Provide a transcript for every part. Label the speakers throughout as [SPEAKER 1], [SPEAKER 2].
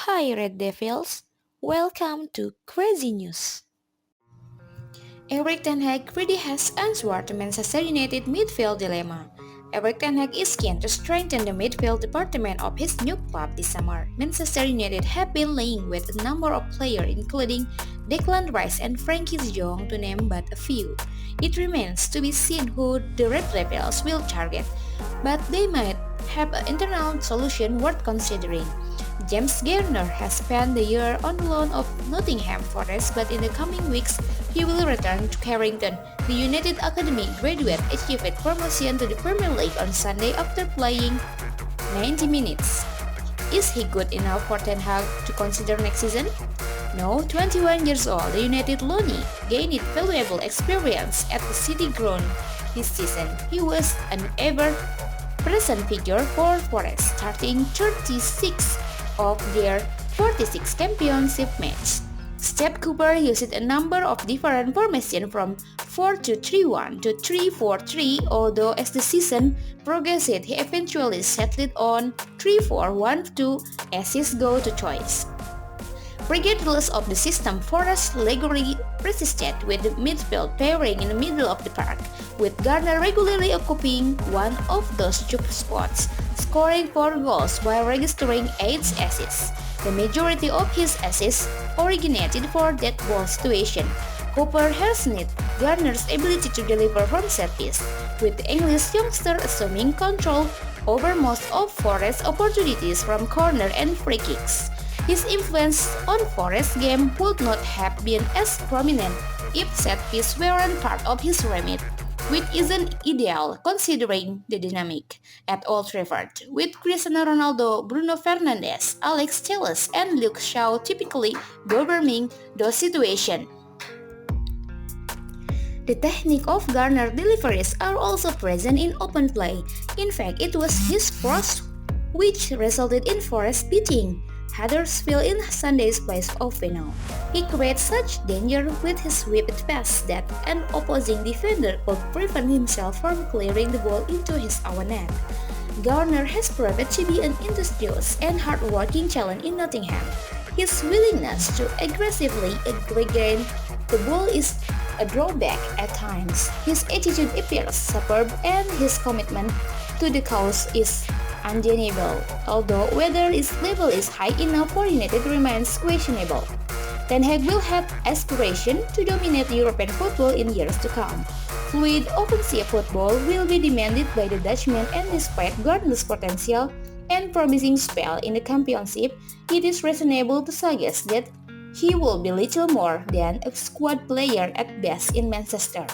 [SPEAKER 1] Hi Red Devils, welcome to Crazy News. Erik Ten Hag really has answered the Manchester United midfield dilemma. Erik Ten Hag is keen to strengthen the midfield department of his new club this summer. Manchester United have been laying with a number of players including Declan Rice and Frenkie Jong to name but a few. It remains to be seen who the Red Devils will target, but they might have an internal solution worth considering. James Garner has spent the year on loan of Nottingham Forest, but in the coming weeks he will return to Carrington. The United Academy graduate achieved promotion to the Premier League on Sunday after playing 90 minutes. Is he good enough for Ten Hag to consider next season? No, 21 years old, the United loanee gained valuable experience at the City Ground this season. He was an ever-present figure for Forest, starting 36 of their 46 championship matches. Steve Cooper used a number of different formations from 4-2-3-1 to 3-4-3, although as the season progressed he eventually settled on 3-4-1-2 as his go-to choice. Regardless of the system, Forest legally persisted with the midfield pairing in the middle of the park, with Garner regularly occupying one of those two spots, scoring 4 goals while registering 8 assists. The majority of his assists originated for that ball situation. Cooper has needed Garner's ability to deliver from set piece, with the English youngster assuming control over most of Forest's opportunities from corner and free kicks. His influence on Forest's game would not have been as prominent if set piece weren't part of his remit, which isn't ideal considering the dynamic at Old Trafford, with Cristiano Ronaldo, Bruno Fernandes, Alex Telles, and Luke Shaw typically governing those situations. The technique of Garner deliveries are also present in open play. In fact, it was his cross which resulted in Forest beating Huddersfield in Sunday's playoff final. He creates such danger with his whipped pass that an opposing defender could prevent himself from clearing the ball into his own net. Garner has proven to be an industrious and hard-working talent in Nottingham. His willingness to aggressively aggregate the ball is a drawback at times. His attitude appears superb and his commitment to the cause is undeniable, although whether his level is high enough for United remains questionable. Ten Hag will have aspiration to dominate European football in years to come. Fluid offensive football will be demanded by the Dutchman, and despite Gardner's potential and promising spell in the championship, it is reasonable to suggest that he will be little more than a squad player at best in Manchester.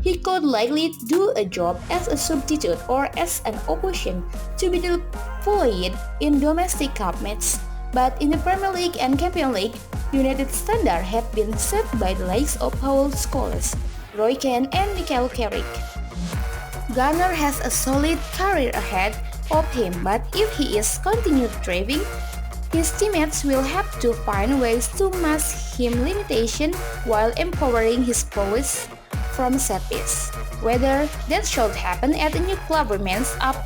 [SPEAKER 1] He could likely do a job as a substitute or as an option to be deployed in domestic cup matches, but in the Premier League and Champions League, United standards have been set by the likes of Paul Scholes, Roy Keane, and Michael Carrick. Garner has a solid career ahead of him, but if he is continued thriving, his teammates will have to find ways to mask his limitation while empowering his prowess from set piece. Whether that should happen at a new club remains up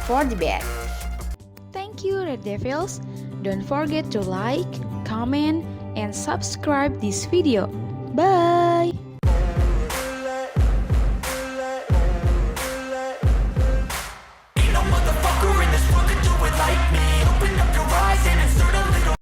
[SPEAKER 1] for debate. Thank you Red Devils. Don't forget to like, comment, and subscribe this video. Bye!